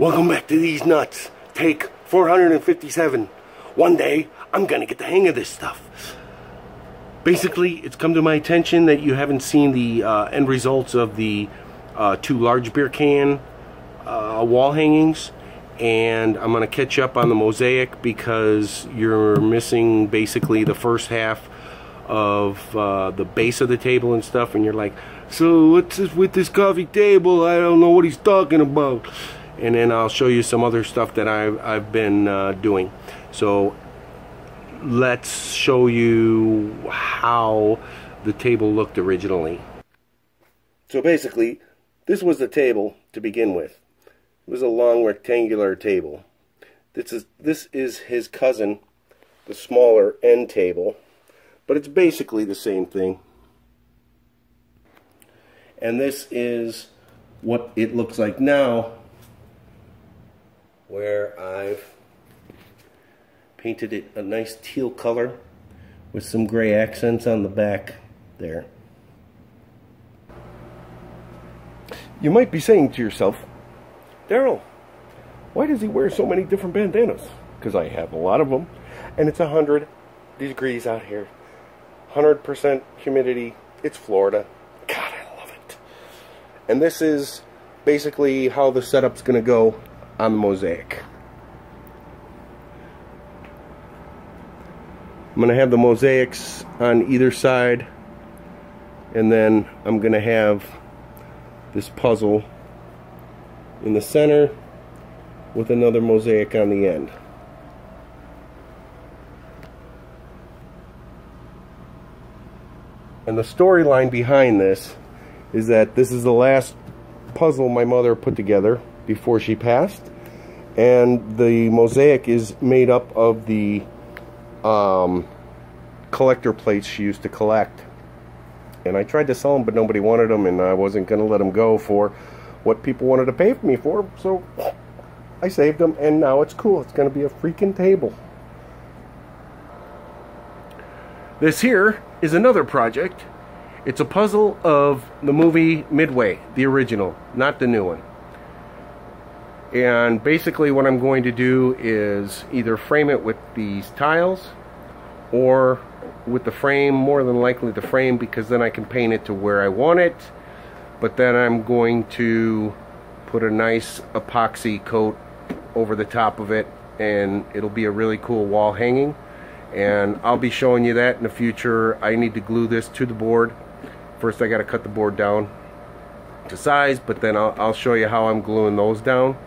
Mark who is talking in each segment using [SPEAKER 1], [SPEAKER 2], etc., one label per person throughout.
[SPEAKER 1] Welcome back to Dees Nutz. Take 457. One day, I'm gonna get the hang of this stuff. Basically, it's come to my attention that you haven't seen the end results of the 2 large beer can wall hangings. And I'm gonna catch up on the mosaic because you're missing basically the first half of the base of the table and stuff. And you're like, so what's this with this coffee table? I don't know what he's talking about. And then I'll show you some other stuff that I've been doing. So let's show you how the table looked originally. So basically, this was the table to begin with. It was a long rectangular table. This is his cousin, the smaller end table, but it's basically the same thing. And this is what it looks like now, where I've painted it a nice teal color with some gray accents on the back there. You might be saying to yourself, Daryl, why does he wear so many different bandanas? Because I have a lot of them, and it's 100 degrees out here. 100% humidity. It's Florida. God, I love it. And this is basically how the setup's going to go on the mosaic. I'm going to have the mosaics on either side, and then I'm going to have this puzzle in the center with another mosaic on the end. And the storyline behind this is that this is the last puzzle my mother put together before she passed, and the mosaic is made up of the collector plates she used to collect. And I tried to sell them, but nobody wanted them, and I wasn't going to let them go for what people wanted to pay for me for, so I saved them, and now it's cool. It's going to be a freaking table. This here is another project. It's a puzzle of the movie Midway, the original, not the new one. And basically what I'm going to do is either frame it with these tiles or with the frame, more than likely the frame, because then I can paint it to where I want it. But then I'm going to put a nice epoxy coat over the top of it, and it'll be a really cool wall hanging. And I'll be showing you that in the future. I need to glue this to the board. First I got to cut the board down to size, but then I'll show you how I'm gluing those down.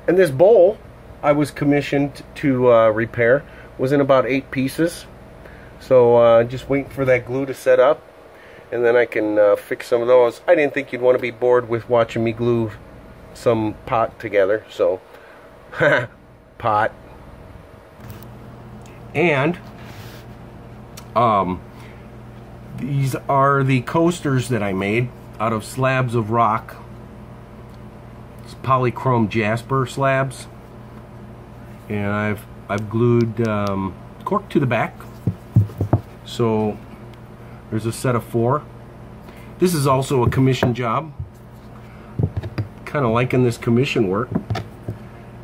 [SPEAKER 1] And this bowl I was commissioned to repair was in about 8 pieces. So just waiting for that glue to set up, and then I can fix some of those. I didn't think you'd want to be bored with watching me glue some pot together, so pot. And these are the coasters that I made out of slabs of rock. It's polychrome jasper slabs, and I've glued cork to the back. So there's a set of 4. This is also a commission job. Kind of liking this commission work.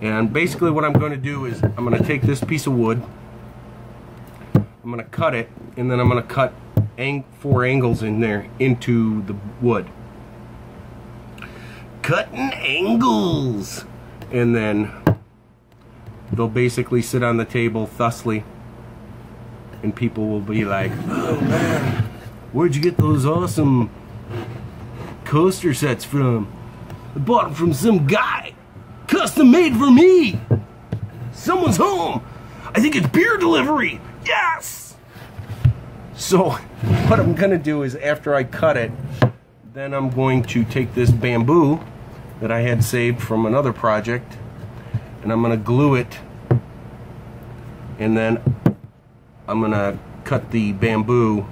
[SPEAKER 1] And basically what I'm going to do is I'm going to take this piece of wood, I'm going to cut it, and then I'm going to cut 4 angles in there into the wood. Cutting angles! And then they'll basically sit on the table thusly, and people will be like, oh man, where'd you get those awesome coaster sets from? I bought them from some guy, custom made for me. Someone's home. I think it's beer delivery. Yes! So what I'm gonna do is, after I cut it, then I'm going to take this bamboo that I had saved from another project, and I'm gonna glue it, and then I'm gonna cut the bamboo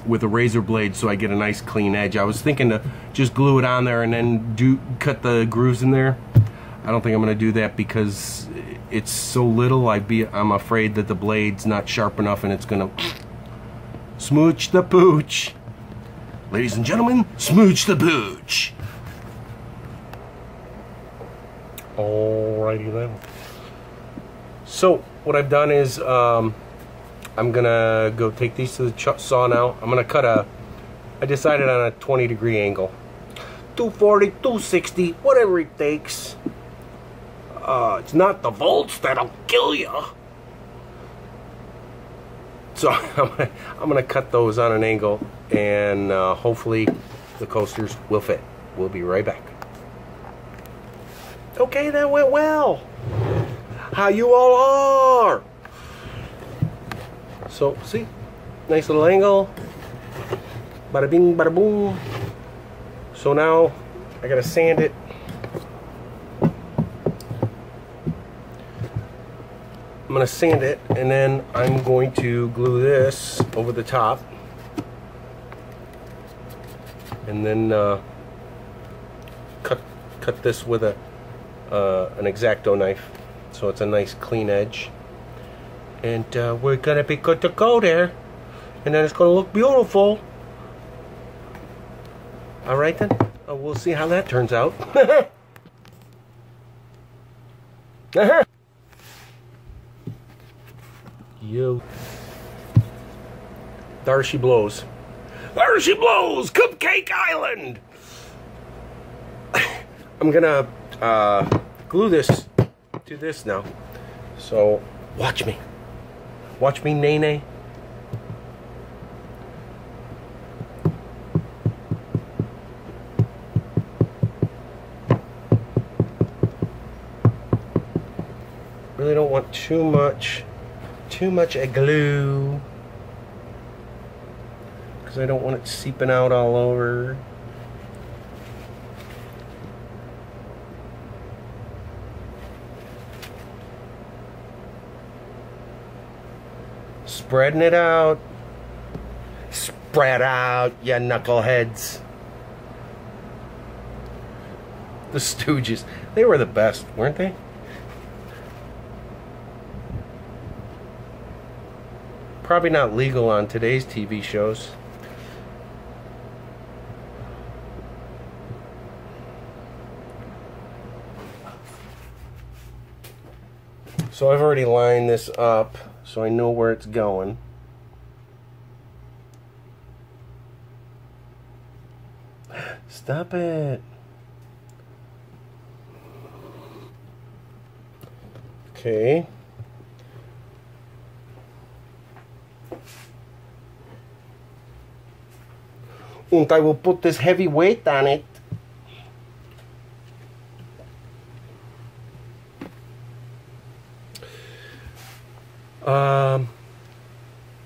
[SPEAKER 1] with a razor blade so I get a nice clean edge. I was thinking to just glue it on there and then cut the grooves in there. I don't think I'm gonna do that because it's so little. I'm afraid that the blade's not sharp enough and it's gonna smooch the pooch. Ladies and gentlemen, smooch the pooch. Alrighty then. So what I've done is I'm gonna go take these to the saw now. I'm gonna cut I decided on a 20-degree angle. 240, 260, whatever it takes. It's not the volts that'll kill you. So I'm gonna cut those on an angle, and hopefully the coasters will fit. We'll be right back. Okay, that went well. How you all are? So, see? Nice little angle. Bada bing, bada boom. So now, I gotta sand it. I'm gonna sand it, and then I'm going to glue this over the top. And then cut this with an X-Acto knife, so it's a nice clean edge. And we're gonna be good to go there, and then it's gonna look beautiful. All right then, we'll see how that turns out. Yo, there she blows. There she blows, Cupcake Island. I'm gonna glue this to this now. So watch me. Watch me, Nene. Really don't want too much glue, because I don't want it seeping out all over. Spreading it out. Spread out, you knuckleheads. The Stooges. They were the best, weren't they? Probably not legal on today's TV shows. So I've already lined this up, so I know where it's going. Stop it. Okay. And I will put this heavy weight on it. Um,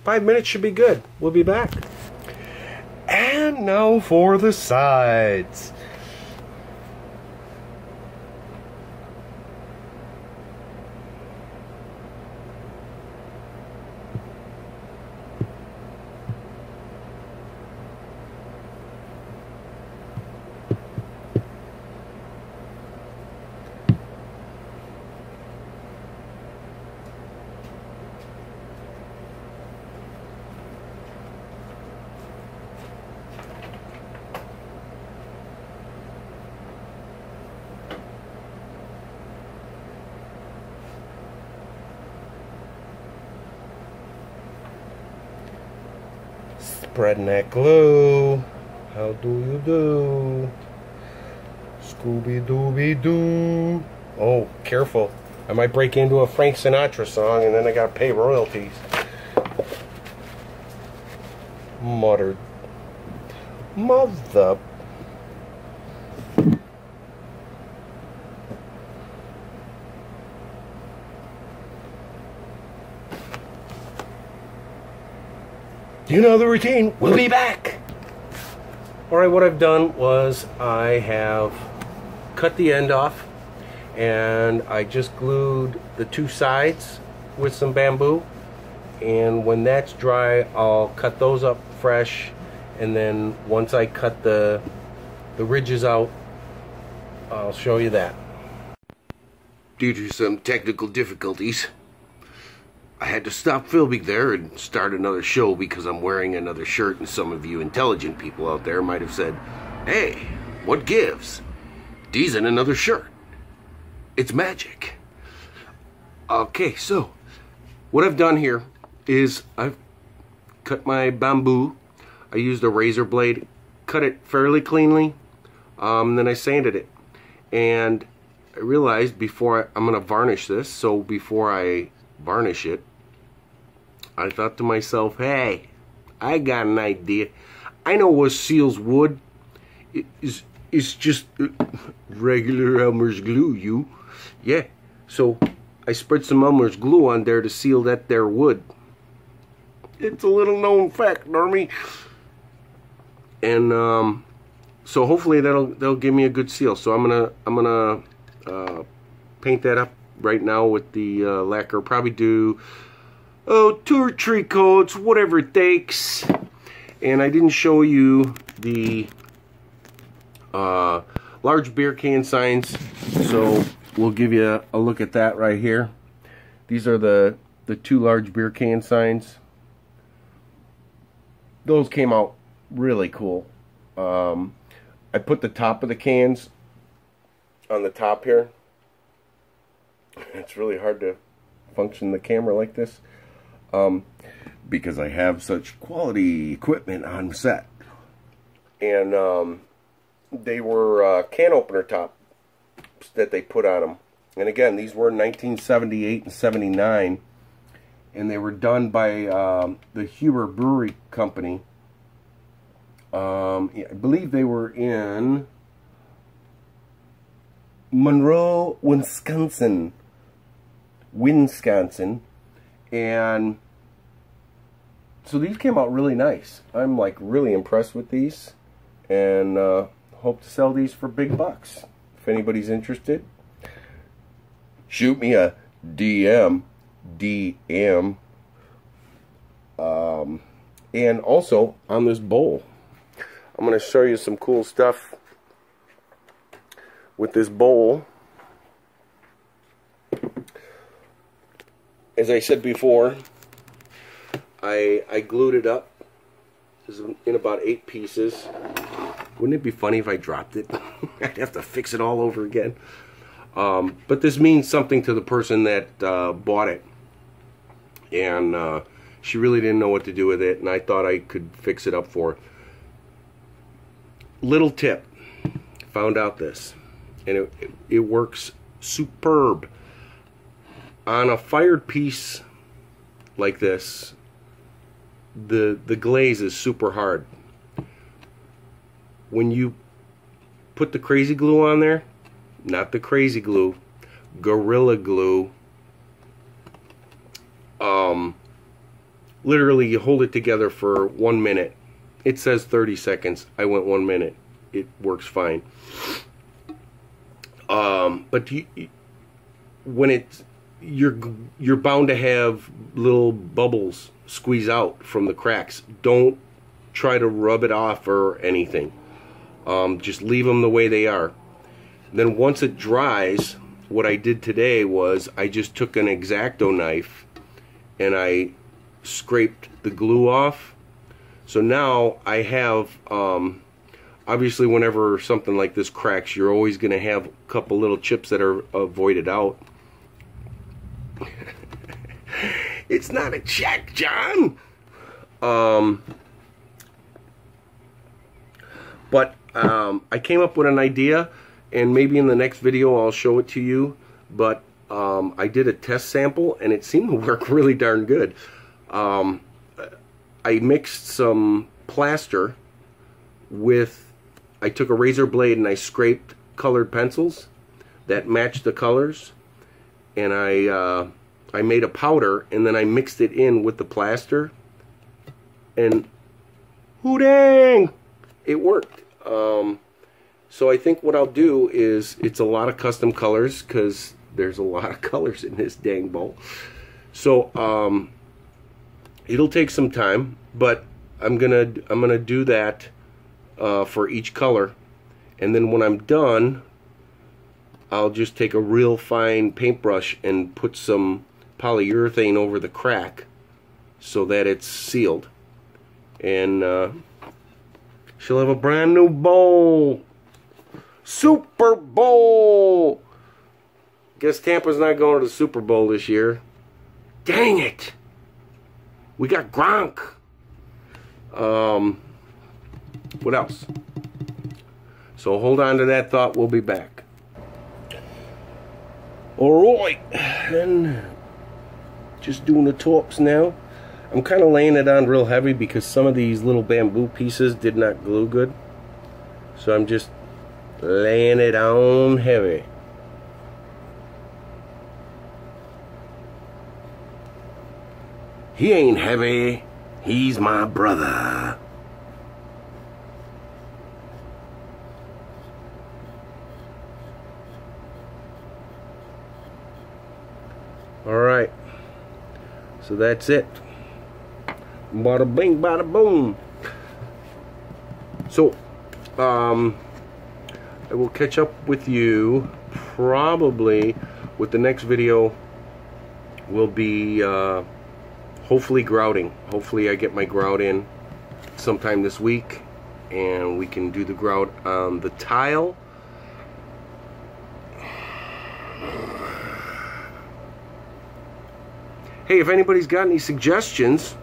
[SPEAKER 1] 5 minutes should be good. We'll be back. And now for the sides. Spreading that glue. How do you do? Scooby-Dooby-Doo. Oh, careful. I might break into a Frank Sinatra song, and then I gotta pay royalties. Muttered. Mother. You know the routine. We'll be back. Alright, what I've done was I have cut the end off, and I just glued the two sides with some bamboo, and when that's dry I'll cut those up fresh, and then once I cut the ridges out, I'll show you that. Due to some technical difficulties, I had to stop filming there and start another show because I'm wearing another shirt, and some of you intelligent people out there might have said, "Hey, what gives? Dee's in another shirt." It's magic. Okay, so what I've done here is I've cut my bamboo. I used a razor blade, cut it fairly cleanly, then I sanded it. And I realized I'm going to varnish this, so before I varnish it, I thought to myself, hey, I got an idea. I know what seals wood. It's just regular Elmer's glue, Yeah, so I spread some Elmer's glue on there to seal that there wood. It's a little known fact, Normie. And so hopefully that'll give me a good seal. So I'm gonna paint that up right now with the lacquer. Probably do 2 or 3 coats, whatever it takes. And I didn't show you the large beer can signs, so we'll give you a look at that right here. These are the 2 large beer can signs. Those came out really cool. I put the top of the cans on the top here. It's really hard to function the camera like this because I have such quality equipment on set. And they were can opener tops that they put on them. And again, these were 1978 and 79, and they were done by the Huber Brewery Company. I believe they were in Monroe, Wisconsin. And so these came out really nice. I'm like really impressed with these, and hope to sell these for big bucks. If anybody's interested, shoot me a DM. And also on this bowl, I'm going to show you some cool stuff with this bowl. As I said before, I glued it up in about 8 pieces. Wouldn't it be funny if I dropped it? I'd have to fix it all over again. But this means something to the person that bought it. And she really didn't know what to do with it, and I thought I could fix it up for her. Little tip. Found out this. And it works superb. On a fired piece like this, the glaze is super hard. When you put the crazy glue on there, not the crazy glue, Gorilla Glue, literally you hold it together for 1 minute. It says 30 seconds. I went 1 minute. It works fine. But when you're bound to have little bubbles squeeze out from the cracks. Don't try to rub it off or anything. Just leave them the way they are. Then once it dries, what I did today was I just took an X-Acto knife and I scraped the glue off. So now I have, obviously whenever something like this cracks, you're always going to have a couple little chips that are voided out. It's not a check, John. But I came up with an idea, and maybe in the next video I'll show it to you. But I did a test sample, and it seemed to work really darn good. I mixed some plaster with, I took a razor blade and I scraped colored pencils that matched the colors, and I made a powder, and then I mixed it in with the plaster, and hoo-dang, it worked. So I think what I'll do is, it's a lot of custom colors because there's a lot of colors in this dang bowl. So it'll take some time, but I'm gonna do that for each color, and then when I'm done, I'll just take a real fine paintbrush and put some polyurethane over the crack so that it's sealed, and she'll have a brand new bowl. Super Bowl. Guess Tampa's not going to the Super Bowl this year. Dang it! We got Gronk. What else? So hold on to that thought. We'll be back. Alright. And just doing the tops now. I'm kind of laying it on real heavy because some of these little bamboo pieces did not glue good. So I'm just laying it on heavy. He ain't heavy. He's my brother. Alright. So that's it. Bada bing, bada boom. So, I will catch up with you probably with the next video. Will be hopefully grouting. Hopefully I get my grout in sometime this week and we can do the grout on the tile. Hey, if anybody's got any suggestions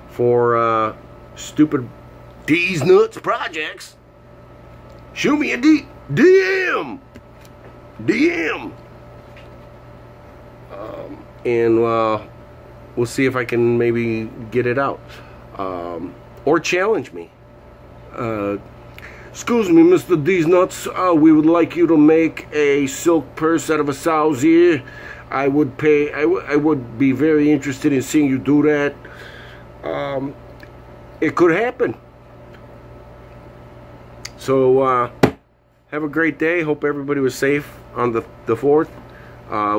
[SPEAKER 1] for stupid Dees Nutz projects, shoot me a DM. And we'll see if I can maybe get it out. Or challenge me. Excuse me, Mr. Dees Nutz. We would like you to make a silk purse out of a sow's ear. I would pay. I would be very interested in seeing you do that. It could happen. So have a great day. Hope everybody was safe on the 4th.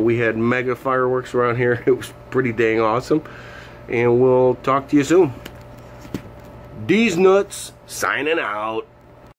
[SPEAKER 1] We had mega fireworks around here. It was pretty dang awesome. And we'll talk to you soon. Dees Nutz signing out.